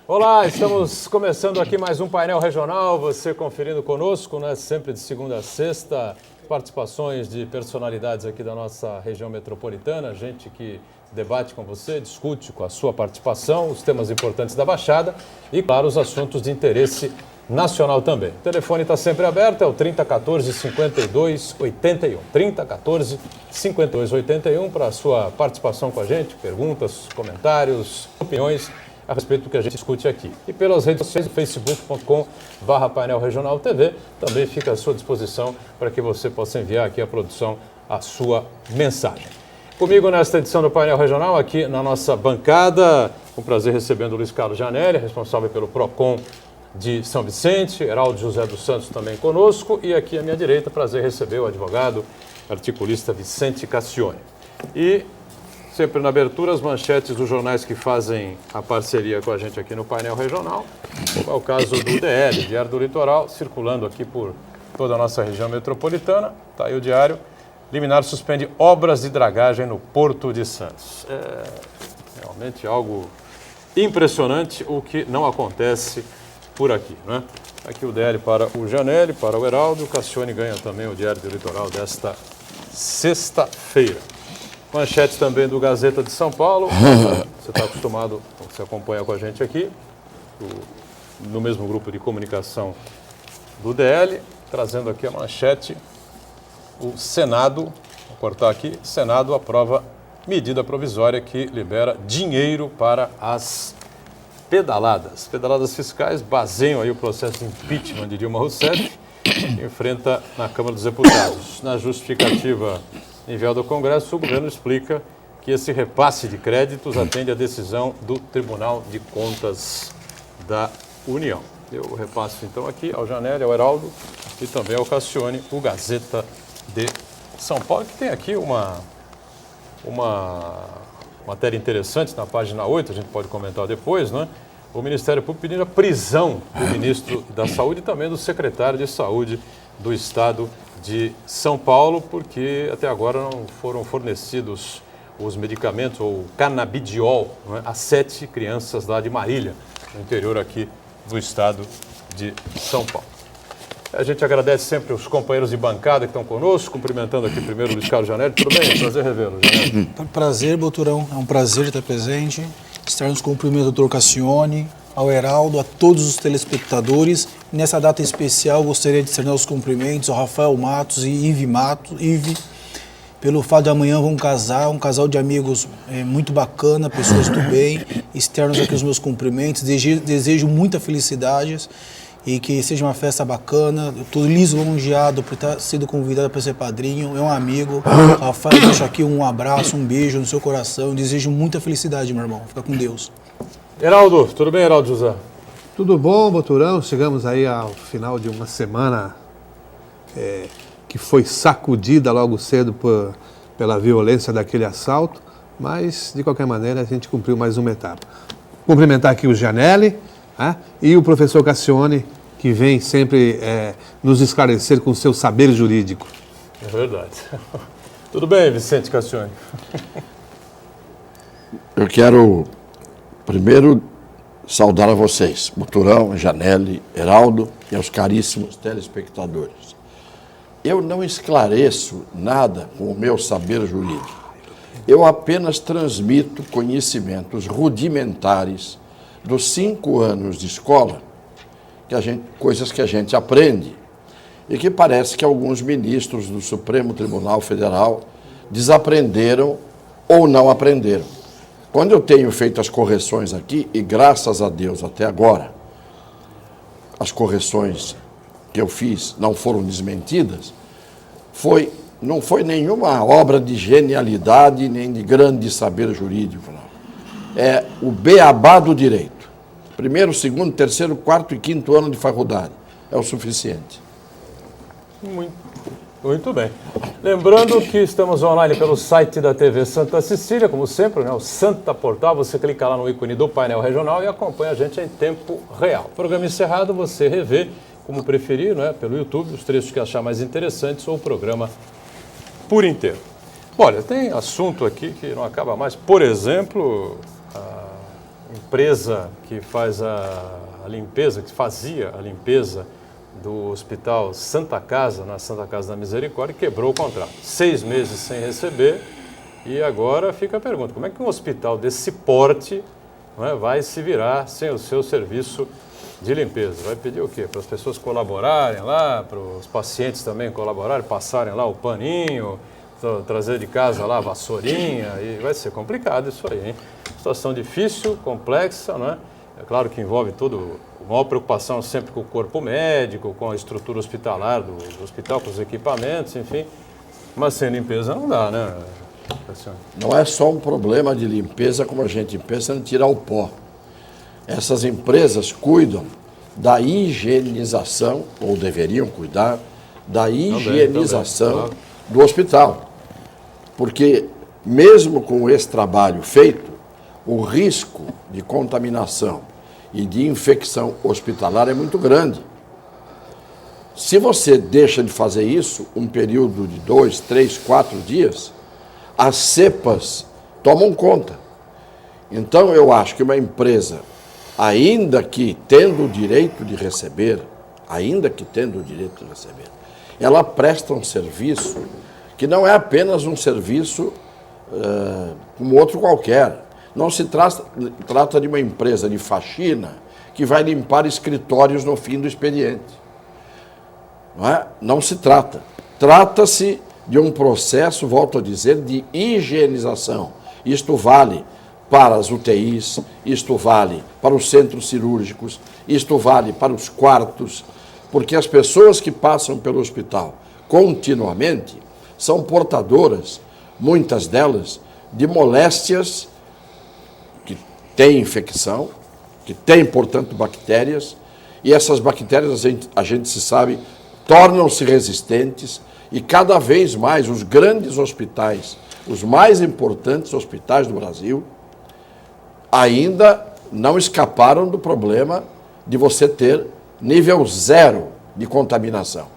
Olá, estamos começando aqui mais um painel regional, você conferindo conosco, né? Sempre de segunda a sexta, participações de personalidades aqui da nossa região metropolitana, gente que debate com você, discute com a sua participação os temas importantes da Baixada e, claro, os assuntos de interesse nacional também. O telefone está sempre aberto, é o 3014-5281. 3014-5281 para a sua participação com a gente, perguntas, comentários, opiniões a respeito do que a gente discute aqui. E pelas redes sociais, facebook.com/painel regional TV, também fica à sua disposição para que você possa enviar aqui à produção a sua mensagem. Comigo nesta edição do Painel Regional, aqui na nossa bancada, com prazer recebendo o Luiz Carlos Janelli, responsável pelo PROCON de São Vicente, Heraldo José dos Santos também conosco, e aqui à minha direita, prazer receber o advogado, articulista Vicente Cassione. E sempre na abertura, as manchetes dos jornais que fazem a parceria com a gente aqui no Painel Regional, como é o caso do DL, Diário do Litoral, circulando aqui por toda a nossa região metropolitana. Está aí o diário. Liminar suspende obras de dragagem no Porto de Santos. É realmente algo impressionante o que não acontece por aqui, né? Aqui o DL para o Janelli, para o Heraldo. O Cassione ganha também o Diário do Litoral desta sexta-feira. Manchete também do Gazeta de São Paulo. Você está acostumado, você acompanha com a gente aqui, no mesmo grupo de comunicação do DL, trazendo aqui a manchete. O Senado, vou cortar aqui, Senado aprova medida provisória que libera dinheiro para as pedaladas. Pedaladas fiscais baseiam aí o processo de impeachment de Dilma Rousseff, que enfrenta na Câmara dos Deputados. Na justificativa enviada ao Congresso, o governo explica que esse repasse de créditos atende à decisão do Tribunal de Contas da União. Eu repasso então aqui ao Janelli, ao Heraldo e também ao Cassione, o Gazeta de São Paulo, que tem aqui uma matéria interessante na página 8, a gente pode comentar depois, né? O Ministério Público pedindo a prisão do ministro da Saúde e também do secretário de Saúde do Estado de São Paulo, porque até agora não foram fornecidos os medicamentos, ou canabidiol, né, a 7 crianças lá de Marília, no interior aqui do Estado de São Paulo. A gente agradece sempre os companheiros de bancada que estão conosco, cumprimentando aqui primeiro o Luiz Carlos Janelli. Tudo bem? Prazer revê-lo, Janelli. Prazer, Boturão. É um prazer estar presente. Estar nos cumprimentos do Dr. Cassione, ao Heraldo, a todos os telespectadores. Nessa data especial, gostaria de externar os cumprimentos ao Rafael Matos e Ive, pelo fato de amanhã vão casar, um casal de amigos muito bacana, pessoas do bem. Externos aqui os meus cumprimentos. Desejo muita felicidade e que seja uma festa bacana. Eu estou lisonjeado por ter sido convidado para ser padrinho, é um amigo. Rafael, deixo aqui um abraço, um beijo no seu coração. Eu desejo muita felicidade, meu irmão. Fica com Deus. Heraldo, tudo bem, Heraldo José? Tudo bom, Boturão? Chegamos aí ao final de uma semana que foi sacudida logo cedo pela violência daquele assalto, mas, de qualquer maneira, a gente cumpriu mais uma etapa. Cumprimentar aqui o Janelli, e o professor Cassione, que vem sempre nos esclarecer com o seu saber jurídico. É verdade. Tudo bem, Vicente Cassione? Eu quero primeiro saudar a vocês, Boturão, Janelli, Heraldo e aos caríssimos telespectadores. Eu não esclareço nada com o meu saber jurídico. Eu apenas transmito conhecimentos rudimentares dos 5 anos de escola, coisas que a gente aprende e que parece que alguns ministros do Supremo Tribunal Federal desaprenderam ou não aprenderam. Quando eu tenho feito as correções aqui, e graças a Deus até agora, as correções que eu fiz não foram desmentidas, não foi nenhuma obra de genialidade nem de grande saber jurídico, não. É o beabá do direito. Primeiro, segundo, terceiro, quarto e quinto ano de faculdade. É o suficiente. Muito bem. Lembrando que estamos online pelo site da TV Santa Cecília, como sempre, né? O Santa Portal. Você clica lá no ícone do painel regional e acompanha a gente em tempo real. Programa encerrado, você revê como preferir, né? Pelo YouTube, os trechos que achar mais interessantes ou o programa por inteiro. Olha, tem assunto aqui que não acaba mais. Por exemplo, empresa que faz a limpeza, que fazia a limpeza do Hospital Santa Casa, na Santa Casa da Misericórdia, quebrou o contrato. 6 meses sem receber e agora fica a pergunta, como é que um hospital desse porte, não é, vai se virar sem o seu serviço de limpeza? Vai pedir o quê? Para as pessoas colaborarem lá, para os pacientes também colaborarem, passarem lá o paninho, trazer de casa lá a vassourinha, e vai ser complicado isso aí, hein? Situação difícil, complexa, né? É claro que envolve a maior preocupação sempre com o corpo médico, com a estrutura hospitalar do hospital, com os equipamentos, enfim. Mas sem limpeza não dá, né? Não é só um problema de limpeza como a gente pensa em tirar o pó. Essas empresas cuidam da higienização, ou deveriam cuidar, da higienização do hospital. Porque, mesmo com esse trabalho feito, o risco de contaminação e de infecção hospitalar é muito grande. Se você deixa de fazer isso, um período de 2, 3, 4 dias, as cepas tomam conta. Então, eu acho que uma empresa, ainda que tendo o direito de receber, ela presta um serviço que não é apenas um serviço como outro qualquer. Não se trata de uma empresa de faxina que vai limpar escritórios no fim do expediente. Não se trata. Trata-se de um processo, volto a dizer, de higienização. Isto vale para as UTIs, isto vale para os centros cirúrgicos, isto vale para os quartos, porque as pessoas que passam pelo hospital continuamente são portadoras, muitas delas, de moléstias que têm infecção, que têm, portanto, bactérias, e essas bactérias, a gente se sabe, tornam-se resistentes, e cada vez mais os grandes hospitais, os mais importantes hospitais do Brasil, ainda não escaparam do problema de você ter nível 0 de contaminação.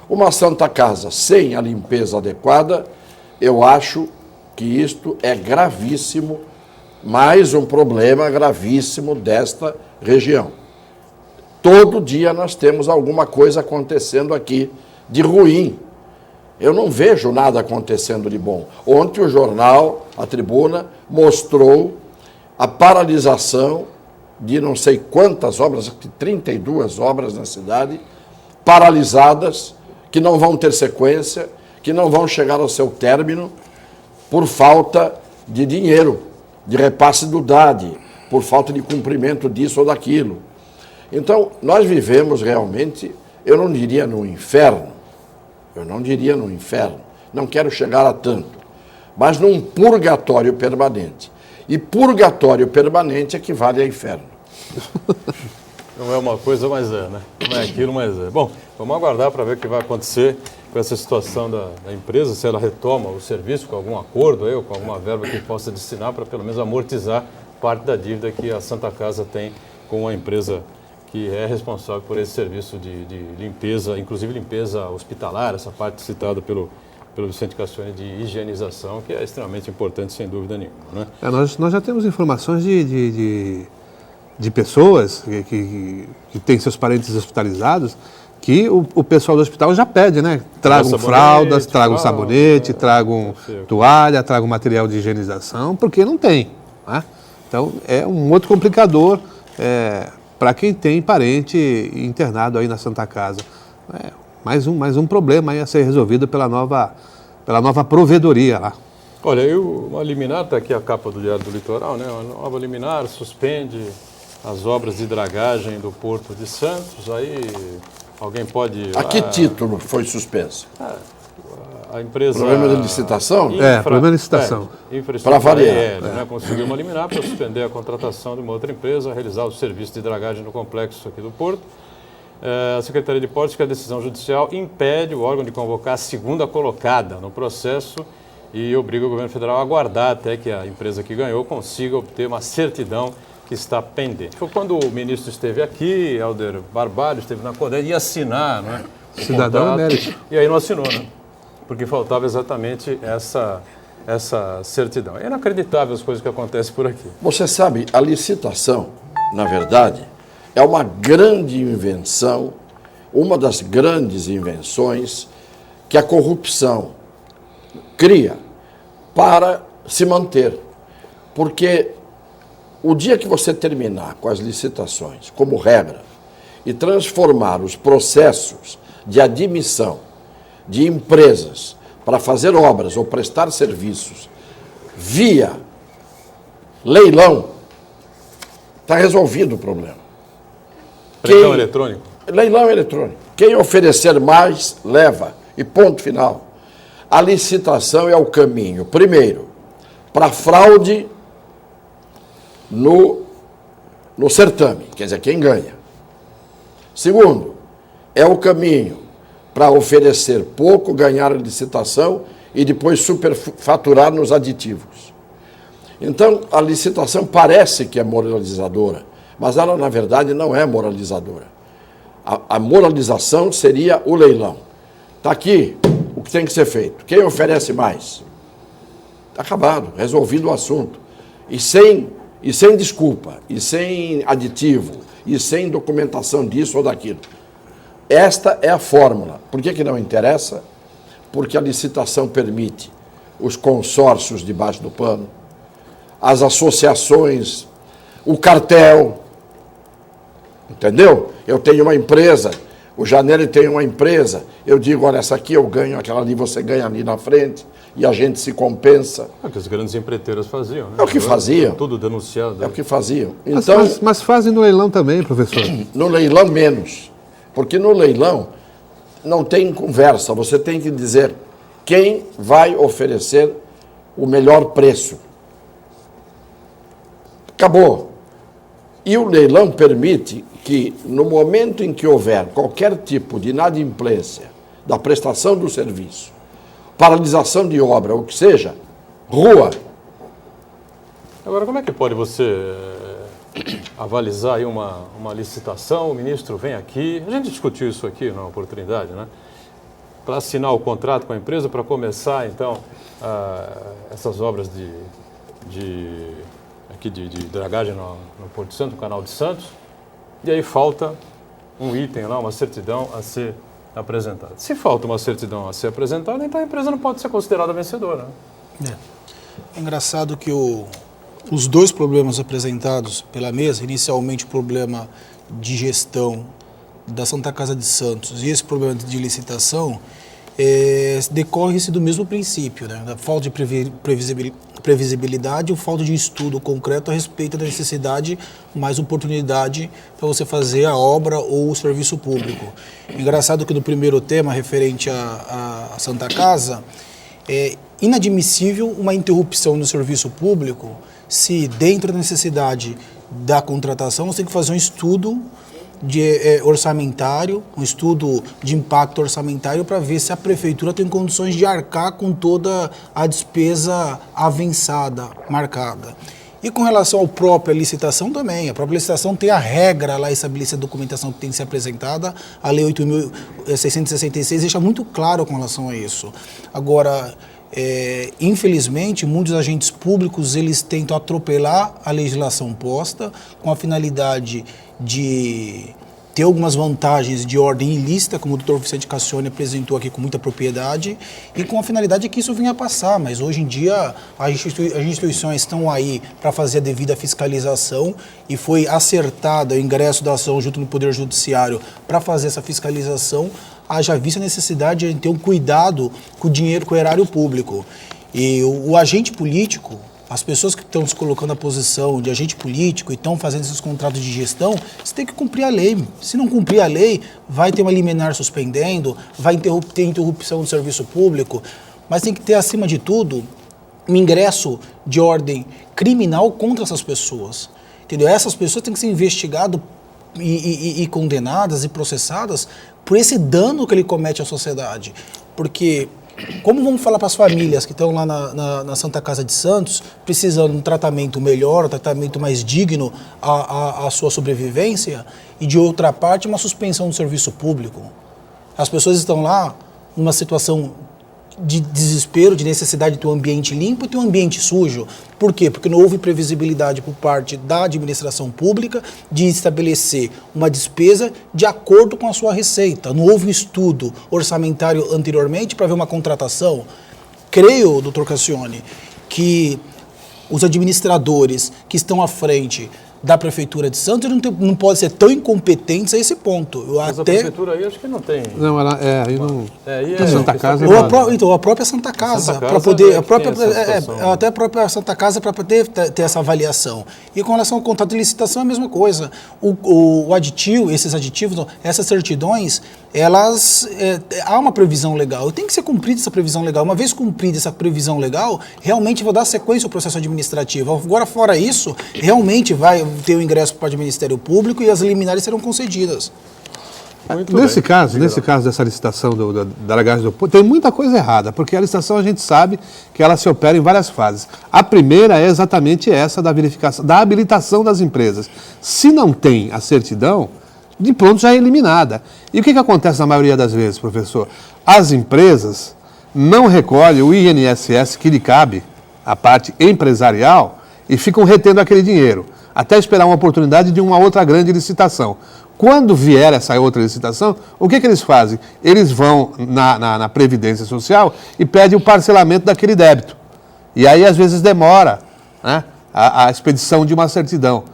Uma Santa Casa sem a limpeza adequada, eu acho que isto é gravíssimo, mais um problema gravíssimo desta região. Todo dia nós temos alguma coisa acontecendo aqui de ruim. Eu não vejo nada acontecendo de bom. Ontem o jornal, a Tribuna, mostrou a paralisação de não sei quantas obras, 32 obras na cidade, paralisadas, que não vão ter sequência, que não vão chegar ao seu término por falta de dinheiro, de repasse do DAD, por falta de cumprimento disso ou daquilo. Então, nós vivemos realmente, eu não diria no inferno, não quero chegar a tanto, mas num purgatório permanente. E purgatório permanente equivale a inferno. Não é uma coisa, mas é, né? Não é aquilo, mas é. Bom, vamos aguardar para ver o que vai acontecer com essa situação da empresa, se ela retoma o serviço com algum acordo aí, ou com alguma verba que possa destinar para pelo menos amortizar parte da dívida que a Santa Casa tem com a empresa que é responsável por esse serviço de limpeza, inclusive limpeza hospitalar, essa parte citada pelo Vicente Cassione de higienização, que é extremamente importante, sem dúvida nenhuma. Né? Nós já temos informações de pessoas que têm seus parentes hospitalizados, que o pessoal do hospital já pede, né? Tragam fraldas, tragam sabonete, tragam toalha, tragam material de higienização, porque não tem. Né? Então, é um outro complicador para quem tem parente internado aí na Santa Casa. Mais um problema aí a ser resolvido pela nova provedoria lá. Olha, uma liminar, está aqui a capa do Diário do Litoral, né? Uma nova liminar suspende as obras de dragagem do Porto de Santos, aí alguém pode... A que título foi suspenso? A empresa... Problema de licitação? Problema de licitação. Infraestrutura para variar. aérea, né? Conseguiu uma liminar para suspender a contratação de uma outra empresa a realizar o serviço de dragagem no complexo aqui do Porto. A Secretaria de Portos, que a decisão judicial impede o órgão de convocar a segunda colocada no processo e obriga o governo federal a aguardar até que a empresa que ganhou consiga obter uma certidão que está pendente. Foi quando o ministro esteve aqui, Helder Barbalho, esteve na CODER, ia assinar, não é? Cidadão emérito. E aí não assinou, né? Porque faltava exatamente essa certidão. É inacreditável as coisas que acontecem por aqui. Você sabe, a licitação, na verdade, é uma grande invenção, uma das grandes invenções que a corrupção cria para se manter. Porque o dia que você terminar com as licitações como regra e transformar os processos de admissão de empresas para fazer obras ou prestar serviços via leilão, está resolvido o problema. Leilão eletrônico? Leilão eletrônico. Quem oferecer mais, leva. E ponto final. A licitação é o caminho, primeiro, para fraude no certame, quer dizer, quem ganha. Segundo, é o caminho para oferecer pouco, ganhar a licitação e depois superfaturar nos aditivos. Então, a licitação parece que é moralizadora, mas ela, na verdade, não é moralizadora. A moralização seria o leilão. Está aqui o que tem que ser feito. Quem oferece mais? Está acabado, resolvido o assunto. E sem desculpa, e sem aditivo, e sem documentação disso ou daquilo. Esta é a fórmula. Por que não interessa? Porque a licitação permite os consórcios debaixo do pano, as associações, o cartel. Entendeu? Eu tenho uma empresa, o Janelli tem uma empresa, eu digo, olha, essa aqui eu ganho, aquela ali você ganha ali na frente, e a gente se compensa. É o que as grandes empreiteiras faziam, né? É o que faziam. Tudo denunciado. É o que faziam. Então, Mas fazem no leilão também, professor. no leilão menos. Porque no leilão não tem conversa, você tem que dizer quem vai oferecer o melhor preço. Acabou. E o leilão permite que, no momento em que houver qualquer tipo de inadimplência da prestação do serviço, paralisação de obra, ou o que seja, rua. Agora, como é que pode você avalizar aí uma licitação, o ministro vem aqui, a gente discutiu isso aqui na oportunidade, né? Para assinar o contrato com a empresa, para começar, então, essas obras de dragagem no Porto Santo, no Canal de Santos, e aí falta um item lá, uma certidão a ser apresentada. Se falta uma certidão a ser apresentada, então a empresa não pode ser considerada vencedora, né? É engraçado que os dois problemas apresentados pela mesa, inicialmente o problema de gestão da Santa Casa de Santos e esse problema de licitação, decorre-se do mesmo princípio, né? Da falta de previsibilidade ou falta de estudo concreto a respeito da necessidade mais oportunidade para você fazer a obra ou o serviço público. Engraçado que no primeiro tema, referente à Santa Casa, é inadmissível uma interrupção no serviço público se dentro da necessidade da contratação você tem que fazer um estudo orçamentário, um estudo de impacto orçamentário para ver se a prefeitura tem condições de arcar com toda a despesa avançada, marcada. E com relação à própria licitação também, a própria licitação tem a regra lá estabelecida, a documentação que tem que ser apresentada, a Lei 8.666 deixa muito claro com relação a isso. Agora, infelizmente, muitos agentes públicos eles tentam atropelar a legislação posta com a finalidade de ter algumas vantagens de ordem ilícita, como o Dr. Vicente Cassione apresentou aqui com muita propriedade, e com a finalidade de que isso venha a passar. Mas hoje em dia as instituições estão aí para fazer a devida fiscalização e foi acertado o ingresso da ação junto no Poder Judiciário para fazer essa fiscalização, haja vista a necessidade de ter um cuidado com o dinheiro, com o erário público. E o agente político, as pessoas que estão se colocando na posição de agente político e estão fazendo esses contratos de gestão, você tem que cumprir a lei. Se não cumprir a lei, vai ter uma liminar suspendendo, vai ter interrupção do serviço público, mas tem que ter, acima de tudo, um ingresso de ordem criminal contra essas pessoas. Entendeu? Essas pessoas têm que ser investigadas e condenadas e processadas por esse dano que ele comete à sociedade. Porque, como vamos falar para as famílias que estão lá na Santa Casa de Santos, precisando de um tratamento melhor, um tratamento mais digno à sua sobrevivência, e de outra parte, uma suspensão do serviço público? As pessoas estão lá numa situação de desespero, de necessidade de ter um ambiente limpo e ter um ambiente sujo. Por quê? Porque não houve previsibilidade por parte da administração pública de estabelecer uma despesa de acordo com a sua receita. Não houve um estudo orçamentário anteriormente para ver uma contratação. Creio, doutor Cassione, que os administradores que estão à frente da Prefeitura de Santos não podem ser tão incompetentes a esse ponto. Mas a Prefeitura aí acho que não tem... Não, aí não... a Santa Casa... Então, a própria Santa Casa, para poder... até a própria Santa Casa para poder ter essa avaliação. E com relação ao contrato de licitação é a mesma coisa. O aditivo, esses aditivos, essas certidões, elas... há uma previsão legal. Tem que ser cumprida essa previsão legal. Uma vez cumprida essa previsão legal, realmente vai dar sequência ao processo administrativo. Agora, fora isso, realmente vai ter o ingresso para o Ministério Público e as liminares serão concedidas. Nesse caso dessa licitação da dragagem do Porto, tem muita coisa errada, porque a licitação a gente sabe que ela se opera em várias fases. A primeira é exatamente essa da verificação, da habilitação das empresas. Se não tem a certidão, de pronto já é eliminada. E o que acontece na maioria das vezes, professor? As empresas não recolhem o INSS que lhe cabe, a parte empresarial, e ficam retendo aquele dinheiro, até esperar uma oportunidade de uma outra grande licitação. Quando vier essa outra licitação, o que eles fazem? Eles vão na Previdência Social e pedem o parcelamento daquele débito. E aí, às vezes, demora, né, a expedição de uma certidão.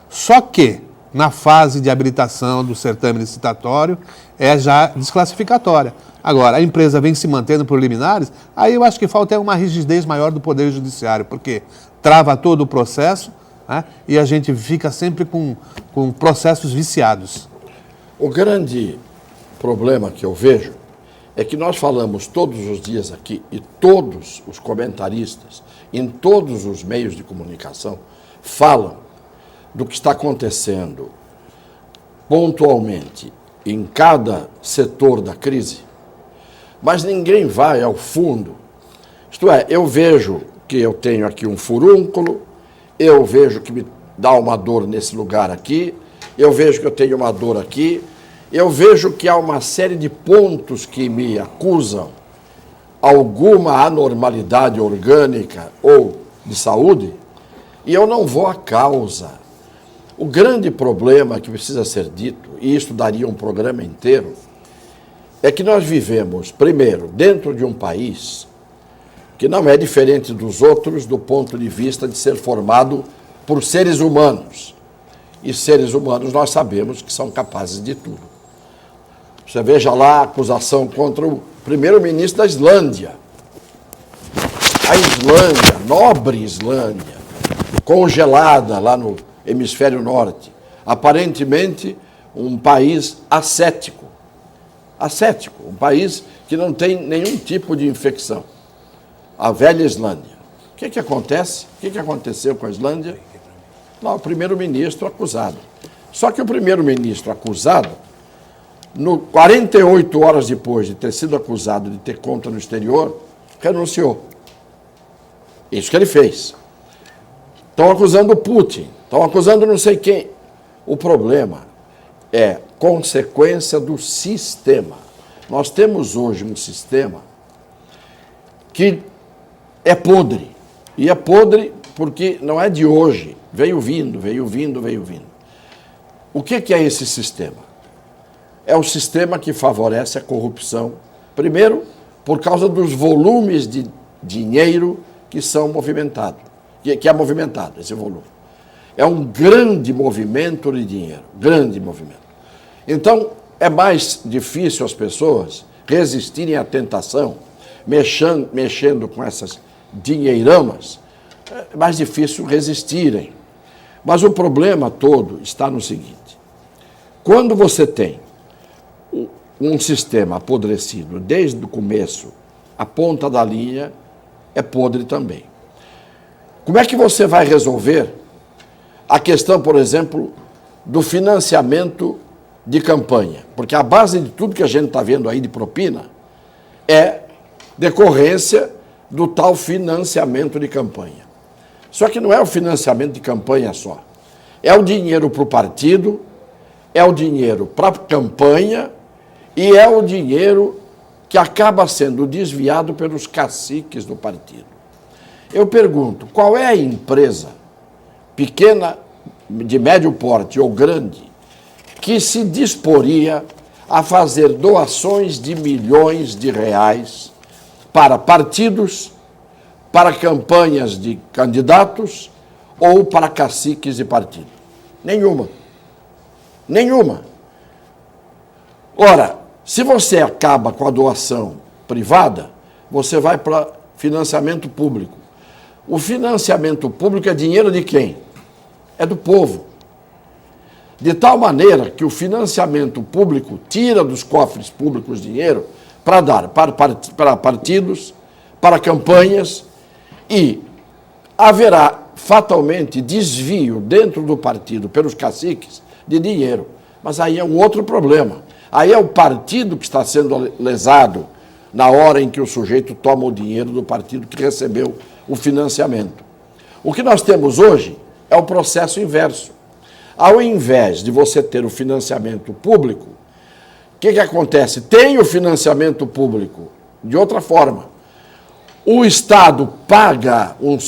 Só que, na fase de habilitação do certame licitatório, é já desclassificatória. Agora, a empresa vem se mantendo por liminares, aí eu acho que falta uma rigidez maior do Poder Judiciário, porque trava todo o processo, né, e a gente fica sempre com processos viciados. O grande problema que eu vejo é que nós falamos todos os dias aqui, e todos os comentaristas, em todos os meios de comunicação, falam do que está acontecendo pontualmente em cada setor da crise, mas ninguém vai ao fundo. Isto é, eu vejo que eu tenho aqui um furúnculo, eu vejo que me dá uma dor nesse lugar aqui, eu vejo que eu tenho uma dor aqui, eu vejo que há uma série de pontos que me acusam alguma anormalidade orgânica ou de saúde, e eu não vou à causa. O grande problema que precisa ser dito, e isso daria um programa inteiro, é que nós vivemos, primeiro, dentro de um país que não é diferente dos outros do ponto de vista de ser formado por seres humanos. E seres humanos nós sabemos que são capazes de tudo. Você veja lá a acusação contra o primeiro-ministro da Islândia. A Islândia, nobre Islândia, congelada lá no hemisfério norte, aparentemente um país ascético, um país que não tem nenhum tipo de infecção. A velha Islândia. O que acontece? O que aconteceu com a Islândia? Lá o primeiro-ministro acusado. Só que o primeiro-ministro acusado, 48 horas depois de ter sido acusado de ter conta no exterior, renunciou. Isso que ele fez. Estão acusando o Putin, estão acusando não sei quem. O problema é consequência do sistema. Nós temos hoje um sistema que é podre. E é podre porque não é de hoje. Veio vindo. O que é esse sistema? É o sistema que favorece a corrupção. Primeiro, por causa dos volumes de dinheiro que são movimentados. Que é movimentado, esse volume. É um grande movimento de dinheiro. Grande movimento. Então, é mais difícil as pessoas resistirem à tentação, mexendo com essas dinheiramas, é mais difícil resistirem. Mas o problema todo está no seguinte: quando você tem um sistema apodrecido desde o começo, a ponta da linha é podre também. Como é que você vai resolver a questão, por exemplo, do financiamento de campanha? Porque a base de tudo que a gente está vendo aí de propina é decorrência do tal financiamento de campanha. Só que não é o financiamento de campanha só. É o dinheiro para o partido, é o dinheiro para a campanha e é o dinheiro que acaba sendo desviado pelos caciques do partido. Eu pergunto, qual é a empresa, pequena, de médio porte ou grande, que se disporia a fazer doações de milhões de reais para partidos, para campanhas de candidatos ou para caciques de partido? Nenhuma. Nenhuma. Ora, se você acaba com a doação privada, você vai para financiamento público. O financiamento público é dinheiro de quem? É do povo. De tal maneira que o financiamento público tira dos cofres públicos dinheiro para dar para partidos, para campanhas, e haverá fatalmente desvio dentro do partido pelos caciques de dinheiro. Mas aí é um outro problema. Aí é o partido que está sendo lesado na hora em que o sujeito toma o dinheiro do partido que recebeu o financiamento. O que nós temos hoje é o processo inverso. Ao invés de você ter o financiamento público, o que acontece? Tem o financiamento público de outra forma. O Estado paga um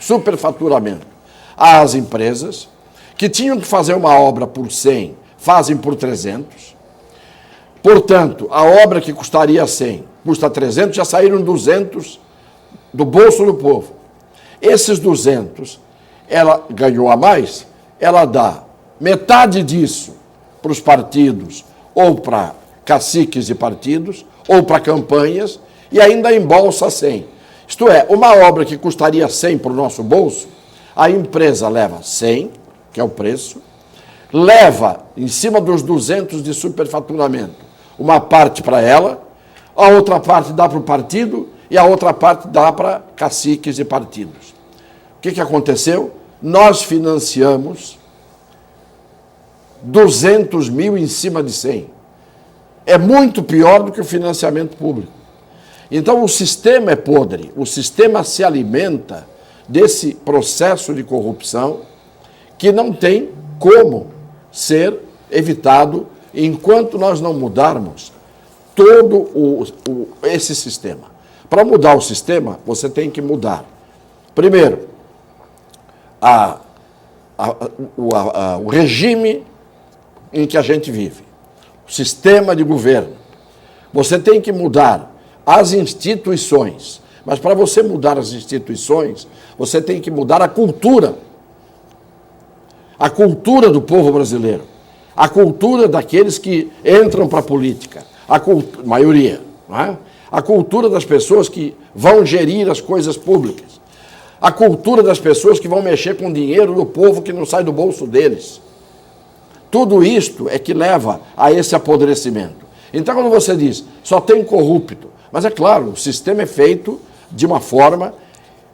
superfaturamento às empresas que tinham que fazer uma obra por 100, fazem por 300. Portanto, a obra que custaria 100, custa 300, já saíram 200 do bolso do povo. Esses 200, ela ganhou a mais, ela dá metade disso para os partidos, ou para caciques de partidos, ou para campanhas, e ainda embolsa 100. Isto é, uma obra que custaria 100 para o nosso bolso, a empresa leva 100, que é o preço, leva em cima dos 200 de superfaturamento uma parte para ela, a outra parte dá para o partido e a outra parte dá para caciques de partidos. O que aconteceu? Nós financiamos 200 mil em cima de 100. É muito pior do que o financiamento público. Então o sistema é podre, o sistema se alimenta desse processo de corrupção que não tem como ser evitado enquanto nós não mudarmos todo esse sistema. Para mudar o sistema, você tem que mudar, primeiro, o regime em que a gente vive, o sistema de governo. Você tem que mudar as instituições, mas para você mudar as instituições, você tem que mudar a cultura do povo brasileiro, a cultura daqueles que entram para a política, maioria, não é? A cultura das pessoas que vão gerir as coisas públicas, a cultura das pessoas que vão mexer com o dinheiro do povo que não sai do bolso deles. Tudo isto é que leva a esse apodrecimento. Então, quando você diz, só tem corrupto, mas é claro, o sistema é feito de uma forma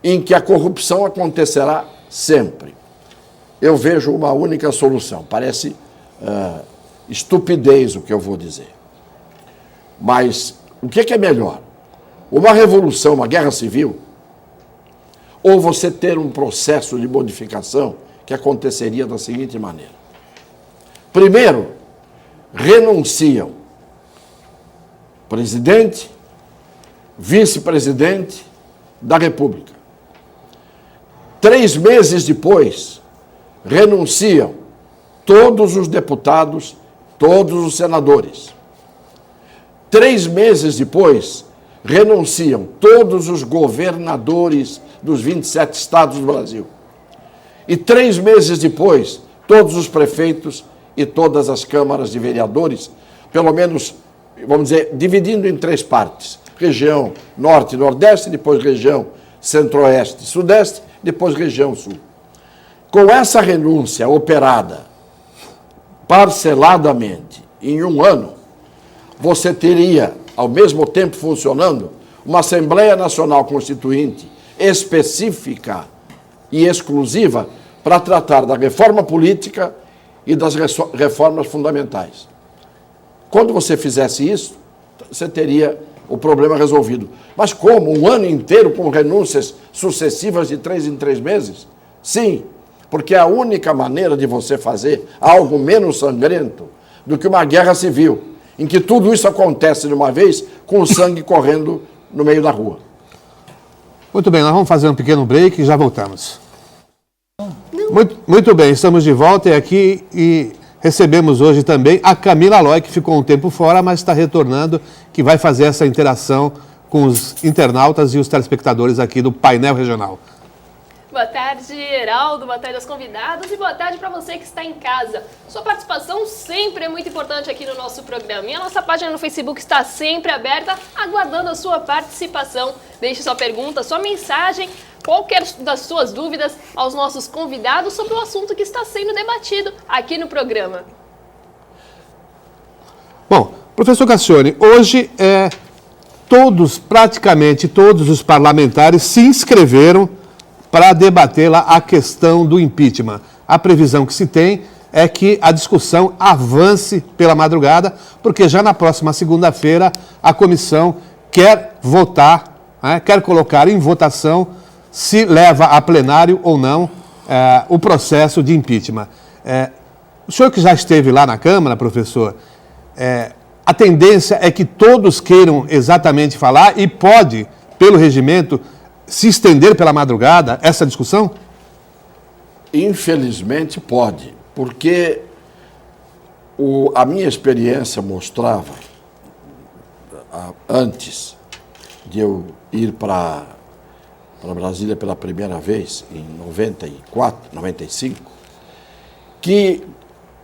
em que a corrupção acontecerá sempre. Eu vejo uma única solução, parece estupidez o que eu vou dizer. Mas o que é melhor? Uma revolução, uma guerra civil, ou você ter um processo de modificação que aconteceria da seguinte maneira. Primeiro, renunciam presidente, vice-presidente da República. 3 meses depois, renunciam todos os deputados, todos os senadores. 3 meses depois, renunciam todos os governadores dos 27 estados do Brasil. E 3 meses depois, todos os prefeitos e todas as câmaras de vereadores, pelo menos, vamos dizer, dividindo em 3 partes. Região Norte e Nordeste, depois região Centro-Oeste e Sudeste, depois região Sul. Com essa renúncia operada parceladamente em 1 ano, você teria, ao mesmo tempo funcionando, uma Assembleia Nacional Constituinte específica e exclusiva para tratar da reforma política e das reformas fundamentais. Quando você fizesse isso, você teria o problema resolvido. Mas como? 1 ano inteiro com renúncias sucessivas de 3 em 3 meses? Sim, porque é a única maneira de você fazer algo menos sangrento do que uma guerra civil, em que tudo isso acontece de uma vez com o sangue correndo no meio da rua. Muito bem, nós vamos fazer um pequeno break e já voltamos. Muito bem, estamos de volta e recebemos hoje também a Camila Aloy, que ficou um tempo fora, mas está retornando, que vai fazer essa interação com os internautas e os telespectadores aqui do Painel Regional. Boa tarde, Heraldo, boa tarde aos convidados e boa tarde para você que está em casa. Sua participação sempre é muito importante aqui no nosso programa e a nossa página no Facebook está sempre aberta, aguardando a sua participação. Deixe sua pergunta, sua mensagem, qualquer das suas dúvidas aos nossos convidados sobre o assunto que está sendo debatido aqui no programa. Bom, professor Cassione, hoje praticamente todos os parlamentares se inscreveram para debater lá a questão do impeachment. A previsão que se tem é que a discussão avance pela madrugada, porque já na próxima segunda-feira a comissão quer votar, quer colocar em votação se leva a plenário ou não o processo de impeachment. O senhor que já esteve lá na Câmara, professor, a tendência é que todos queiram exatamente falar e pode, pelo regimento, se estender pela madrugada essa discussão? Infelizmente pode, porque a minha experiência mostrava, antes de eu ir para Brasília pela primeira vez, em 94, 95, que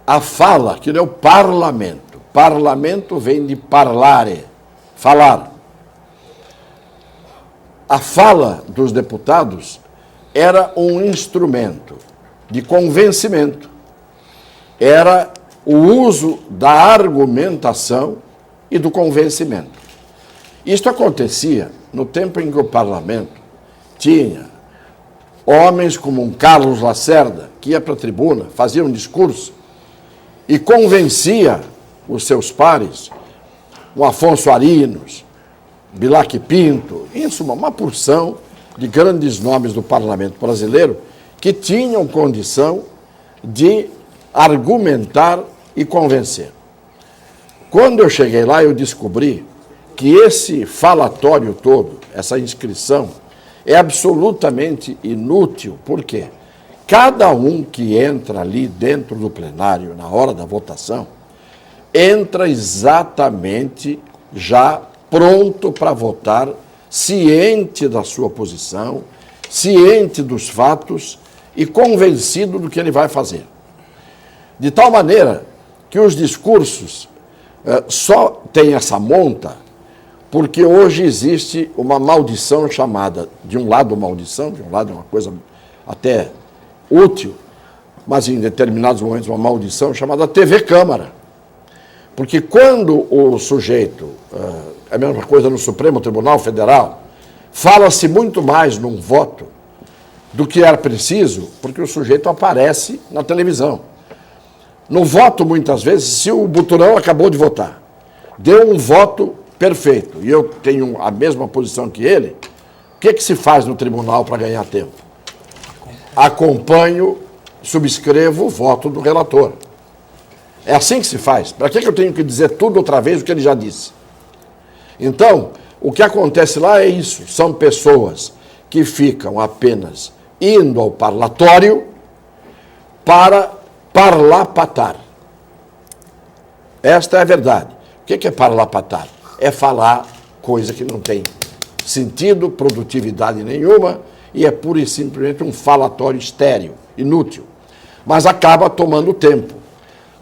a fala, que não é o parlamento. Parlamento vem de parlare, falar. A fala dos deputados era um instrumento de convencimento. Era o uso da argumentação e do convencimento. Isto acontecia no tempo em que o parlamento tinha homens como um Carlos Lacerda, que ia para a tribuna, fazia um discurso e convencia os seus pares, o Afonso Arinos, Bilac Pinto, em suma, uma porção de grandes nomes do parlamento brasileiro que tinham condição de argumentar e convencer. Quando eu cheguei lá, eu descobri que esse falatório todo, essa inscrição, é absolutamente inútil. Por quê? Cada um que entra ali dentro do plenário, na hora da votação, entra exatamente já pronto para votar, ciente da sua posição, ciente dos fatos e convencido do que ele vai fazer. De tal maneira que os discursos só têm essa monta porque hoje existe uma maldição chamada, de um lado maldição, de um lado uma coisa até útil, mas em determinados momentos uma maldição chamada TV Câmara. Porque quando o sujeito, é a mesma coisa no Supremo Tribunal Federal, fala-se muito mais num voto do que era preciso, porque o sujeito aparece na televisão. No voto, muitas vezes, se o Buturão acabou de votar, deu um voto perfeito, e eu tenho a mesma posição que ele, o que se faz no tribunal para ganhar tempo? Acompanho, subscrevo o voto do relator. É assim que se faz. Para que eu tenho que dizer tudo outra vez o que ele já disse? Então, o que acontece lá é isso. São pessoas que ficam apenas indo ao parlatório para parlapatar. Esta é a verdade. O que é parlapatar? É falar coisa que não tem sentido, produtividade nenhuma, e é pura e simplesmente um falatório estéril, inútil. Mas acaba tomando tempo.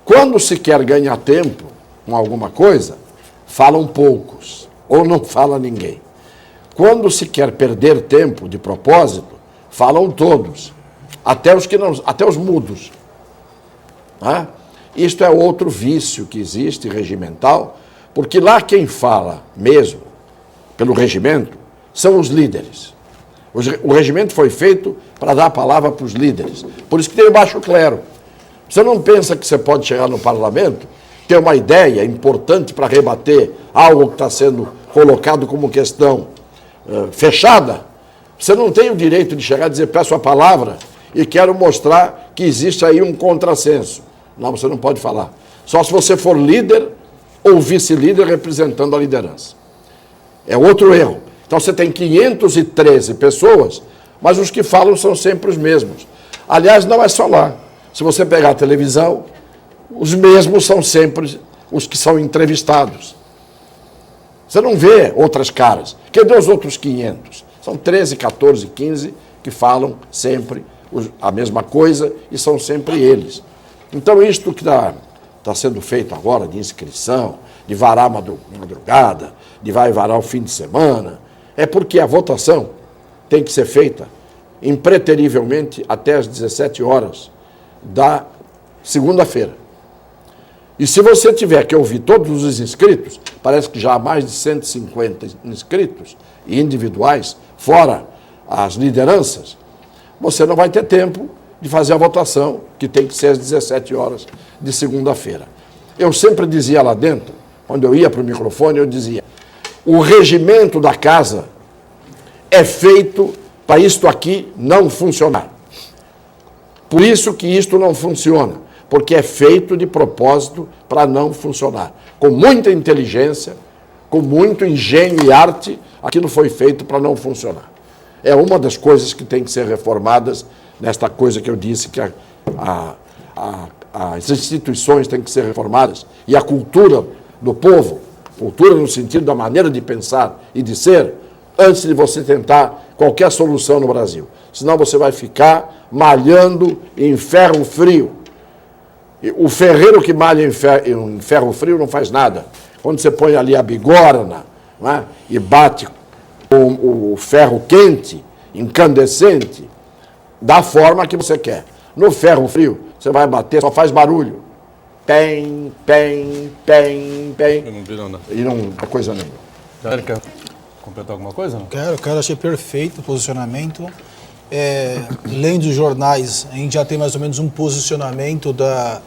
Quando se quer ganhar tempo com alguma coisa, falam poucos, ou não fala ninguém. Quando se quer perder tempo de propósito, falam todos, até os mudos. Isto é outro vício que existe, regimental, porque lá quem fala mesmo, pelo regimento, são os líderes. O regimento foi feito para dar a palavra para os líderes. Por isso que tem o baixo clero. Você não pensa que você pode chegar no parlamento, ter uma ideia importante para rebater algo que está sendo colocado como questão fechada? Você não tem o direito de chegar e dizer, peço a palavra e quero mostrar que existe aí um contrassenso. Não, você não pode falar. Só se você for líder ou vice-líder representando a liderança. É outro erro. Então você tem 513 pessoas, mas os que falam são sempre os mesmos. Aliás, não é só lá. Se você pegar a televisão, os mesmos são sempre os que são entrevistados. Você não vê outras caras. Cadê os outros 500? São 13, 14, 15 que falam sempre a mesma coisa e são sempre eles. Então, isto que está sendo feito agora, de inscrição, de varar madrugada, de vai varar o fim de semana, é porque a votação tem que ser feita impreterivelmente até às 17 horas da segunda-feira. E se você tiver que ouvir todos os inscritos, parece que já há mais de 150 inscritos individuais, fora as lideranças, você não vai ter tempo de fazer a votação, que tem que ser às 17 horas de segunda-feira. Eu sempre dizia lá dentro, quando eu ia para o microfone, eu dizia, o regimento da casa é feito para isto aqui não funcionar. Por isso que isto não funciona, porque é feito de propósito para não funcionar. Com muita inteligência, com muito engenho e arte, aquilo foi feito para não funcionar. É uma das coisas que tem que ser reformadas nesta coisa que eu disse, que as instituições têm que ser reformadas e a cultura do povo, cultura no sentido da maneira de pensar e de ser, antes de você tentar qualquer solução no Brasil. Senão você vai ficar malhando em ferro frio. O ferreiro que malha em ferro frio não faz nada. Quando você põe ali a bigorna, não é? E bate com o ferro quente, incandescente, da forma que você quer. No ferro frio, você vai bater, só faz barulho. Pem, pem, pem, pem. Não virou nada. E não é coisa nenhuma. Jair, quer completar alguma coisa? Não? Quero, achei perfeito o posicionamento. Lendo os jornais, a gente já tem mais ou menos um posicionamento da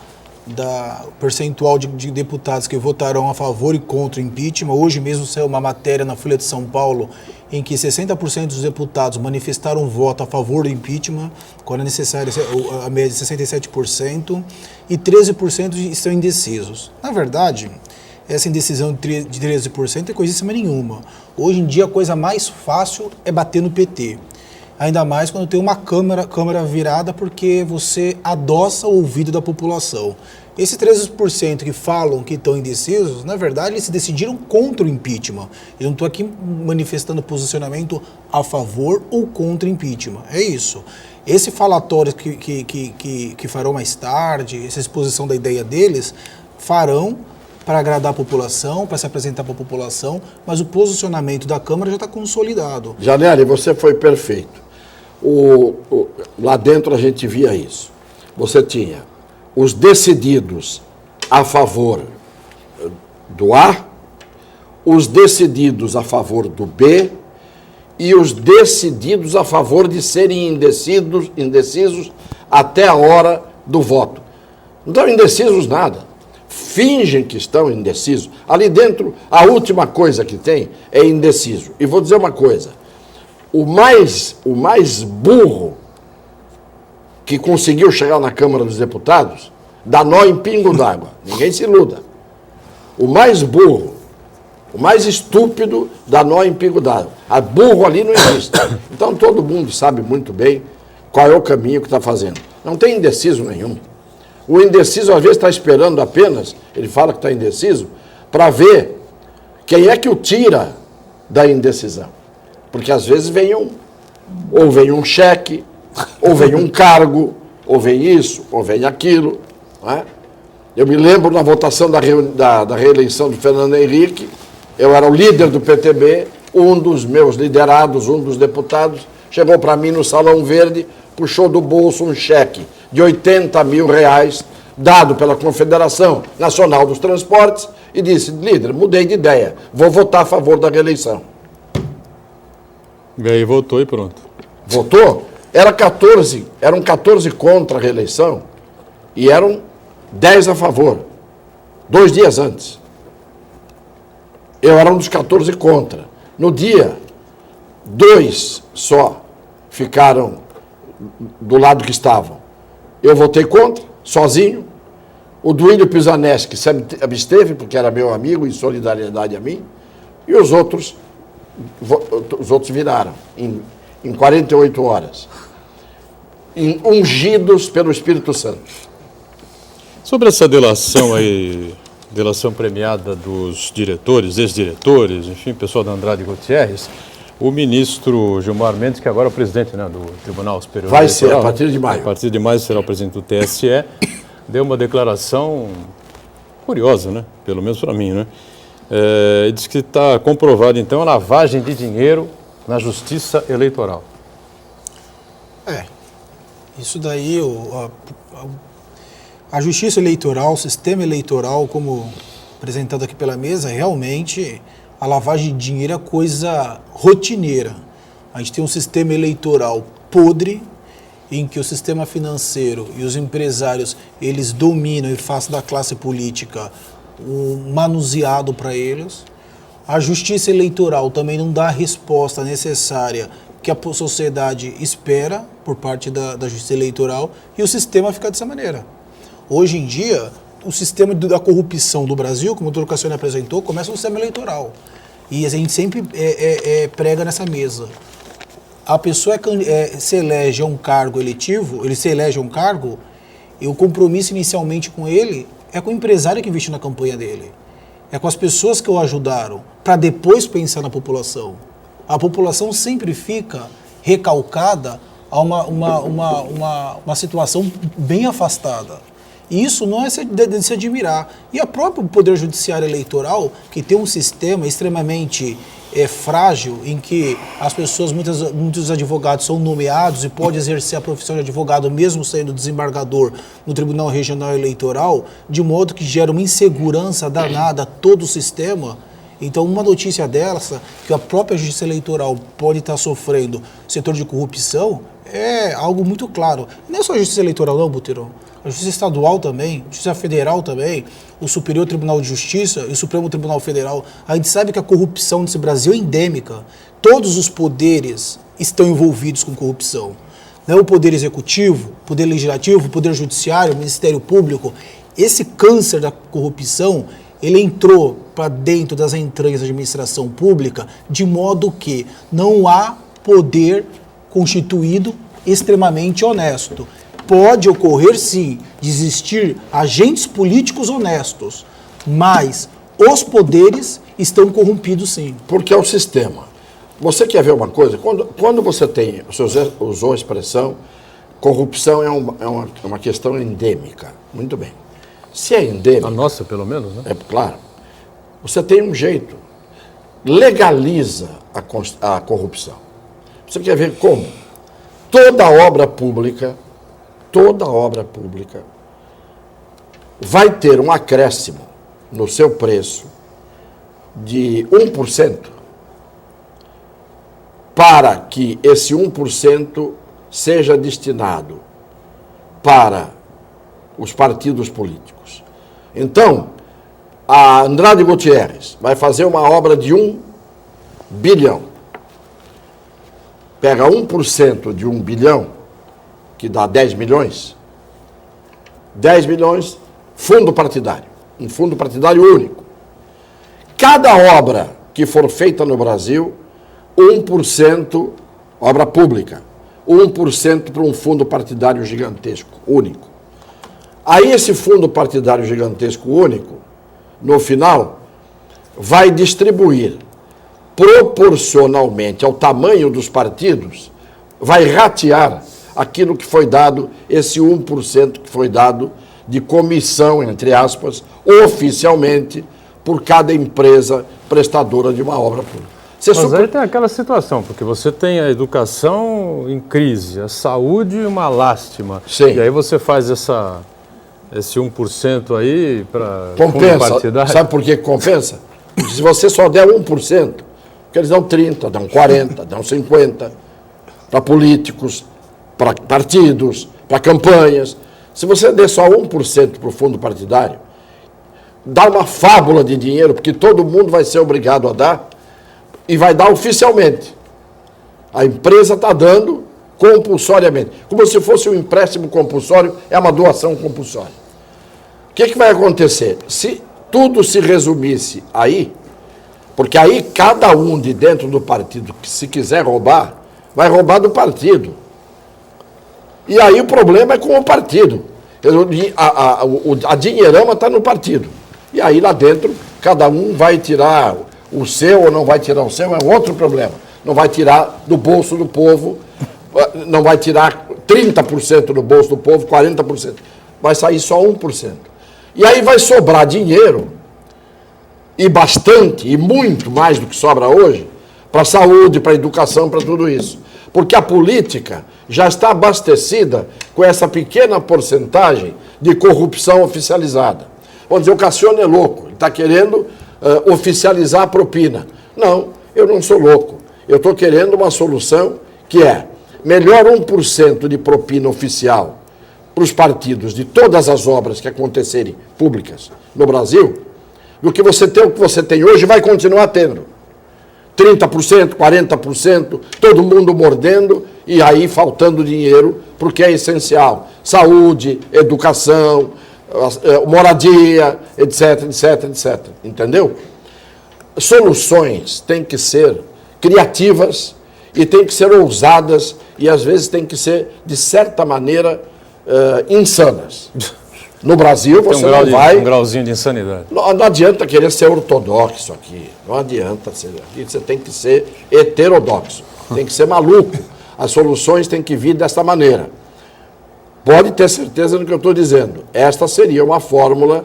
percentual de deputados que votarão a favor e contra o impeachment. Hoje mesmo saiu uma matéria na Folha de São Paulo em que 60% dos deputados manifestaram voto a favor do impeachment, quando é necessário a média de 67%, e 13% estão indecisos. Na verdade, essa indecisão de 13% é coisíssima nenhuma. Hoje em dia a coisa mais fácil é bater no PT. Ainda mais quando tem uma câmera virada, porque você adoça o ouvido da população. Esses 13% que falam que estão indecisos, na verdade, eles se decidiram contra o impeachment. Eu não estou aqui manifestando posicionamento a favor ou contra o impeachment. É isso. Esse falatório que farão mais tarde, essa exposição da ideia deles, farão para agradar a população, para se apresentar para a população, mas o posicionamento da Câmara já está consolidado. Janelli, você foi perfeito. Lá dentro a gente via isso. Você tinha os decididos a favor do A, os decididos a favor do B e os decididos a favor de serem indecisos até a hora do voto. Não estão indecisos nada. Fingem que estão indecisos. Ali dentro, a última coisa que tem é indeciso. E vou dizer uma coisa. O mais burro que conseguiu chegar na Câmara dos Deputados dá nó em pingo d'água. Ninguém se iluda. O mais burro, o mais estúpido dá nó em pingo d'água. A burro ali não existe. Então todo mundo sabe muito bem qual é o caminho que está fazendo. Não tem indeciso nenhum. O indeciso às vezes está esperando apenas, ele fala que está indeciso, para ver quem é que o tira da indecisão. Porque às vezes vem um cheque, ou vem um cargo, ou vem isso, ou vem aquilo. Não é? Eu me lembro na votação da reeleição do Fernando Henrique, eu era o líder do PTB, um dos meus liderados, um dos deputados, chegou para mim no Salão Verde, puxou do bolso um cheque de R$80 mil, dado pela Confederação Nacional dos Transportes, e disse, líder, mudei de ideia, vou votar a favor da reeleição. E aí votou e pronto. Votou? Eram 14 contra a reeleição e eram 10 a favor, 2 dias antes. Eu era um dos 14 contra. No dia, 2 só ficaram do lado que estavam. Eu votei contra, sozinho. o Duílio Pisanesi, que se absteve, porque era meu amigo, em solidariedade a mim, e os outros viraram em 48 horas, ungidos pelo Espírito Santo. Sobre essa delação aí, delação premiada dos diretores, ex-diretores, enfim, pessoal da Andrade Gutierrez, o ministro Gilmar Mendes, que agora é o presidente, né, do Tribunal Superior Vai Eleitoral, ser, a partir de maio. A partir de maio será o presidente do TSE, deu uma declaração curiosa, né? Pelo menos para mim, né? Diz que está comprovado, então, a lavagem de dinheiro na Justiça Eleitoral. Isso daí, a Justiça Eleitoral, o sistema eleitoral, como apresentado aqui pela mesa, realmente a lavagem de dinheiro é coisa rotineira. A gente tem um sistema eleitoral podre, em que o sistema financeiro e os empresários, eles dominam e fazem da classe política um manuseado para eles. A justiça eleitoral também não dá a resposta necessária que a sociedade espera por parte da justiça eleitoral, e o sistema fica dessa maneira. Hoje em dia, o sistema da corrupção do Brasil, como o Dr. Cassione apresentou, começa no sistema eleitoral. E a gente sempre prega nessa mesa. A pessoa se elege a um cargo eletivo, ele se elege a um cargo, e o compromisso inicialmente com ele é com o empresário que investiu na campanha dele. É com as pessoas que o ajudaram, para depois pensar na população. A população sempre fica recalcada a uma situação bem afastada. E isso não é de se admirar. E o próprio Poder Judiciário Eleitoral, que tem um sistema extremamente frágil, em que as pessoas, muitos advogados são nomeados e podem exercer a profissão de advogado mesmo sendo desembargador no Tribunal Regional Eleitoral, de modo que gera uma insegurança danada a todo o sistema. Então, uma notícia dessa, que a própria Justiça Eleitoral pode estar sofrendo setor de corrupção, é algo muito claro. Não é só a Justiça Eleitoral não, Buteron. A Justiça Estadual também, a Justiça Federal também, o Superior Tribunal de Justiça e o Supremo Tribunal Federal. A gente sabe que a corrupção nesse Brasil é endêmica. Todos os poderes estão envolvidos com corrupção. Não é o Poder Executivo, o Poder Legislativo, o Poder Judiciário, o Ministério Público. Esse câncer da corrupção, ele entrou para dentro das entranhas da administração pública, de modo que não há poder constituído extremamente honesto. Pode ocorrer, sim, de existir agentes políticos honestos, mas os poderes estão corrompidos, sim. Porque é o sistema. Você quer ver uma coisa? Quando você tem, você usou a expressão, corrupção é uma questão endêmica. Muito bem. Se é endêmica... A nossa, pelo menos, né? É claro. Você tem um jeito. Legaliza a corrupção. Você quer ver como? Toda obra pública vai ter um acréscimo no seu preço de 1% para que esse 1% seja destinado para os partidos políticos. Então, a Andrade Gutierrez vai fazer uma obra de 1 bilhão. Pega 1% de 1 bilhão, que dá 10 milhões. 10 milhões, fundo partidário. Um fundo partidário único. Cada obra que for feita no Brasil, 1% obra pública. 1% para um fundo partidário gigantesco, único. Aí esse fundo partidário gigantesco único, no final, vai distribuir proporcionalmente ao tamanho dos partidos, vai ratear aquilo que foi dado, esse 1% que foi dado de comissão, entre aspas, oficialmente, por cada empresa prestadora de uma obra pública. Mas aí tem aquela situação, porque você tem a educação em crise, a saúde uma lástima. Sim. E aí você faz esse 1% aí para compensa. Sabe por que compensa? Porque se você só der 1%, porque eles dão 30%, dão 40%, dão 50% para políticos, para partidos, para campanhas. Se você der só 1% para o fundo partidário, dá uma fábula de dinheiro, porque todo mundo vai ser obrigado a dar, e vai dar oficialmente. A empresa está dando compulsoriamente. Como se fosse um empréstimo compulsório, é uma doação compulsória. que vai acontecer? Se tudo se resumisse aí, porque aí cada um de dentro do partido, que se quiser roubar, vai roubar do partido. E aí o problema é com o partido. A dinheirama está no partido. E aí lá dentro, cada um vai tirar o seu ou não vai tirar o seu, é outro problema. Não vai tirar do bolso do povo, não vai tirar 30% do bolso do povo, 40%. Vai sair só 1%. E aí vai sobrar dinheiro, e bastante, e muito mais do que sobra hoje, para a saúde, para a educação, para tudo isso. Porque a política já está abastecida com essa pequena porcentagem de corrupção oficializada. Vamos dizer, o Cassiano é louco, ele está querendo oficializar a propina. Não, eu não sou louco. Eu estou querendo uma solução que é melhor 1% de propina oficial para os partidos de todas as obras que acontecerem públicas no Brasil, do que você tem o que você tem hoje vai continuar tendo. 30%, 40%, todo mundo mordendo e aí faltando dinheiro para o que é essencial. Saúde, educação, moradia, etc, etc, etc. Entendeu? Soluções têm que ser criativas e têm que ser ousadas e às vezes têm que ser, de certa maneira, insanas. No Brasil você não vai... Um grauzinho de insanidade. Não adianta querer ser ortodoxo aqui. Não adianta ser aqui. Você tem que ser heterodoxo. Tem que ser maluco. As soluções têm que vir desta maneira. Pode ter certeza do que eu estou dizendo. Esta seria uma fórmula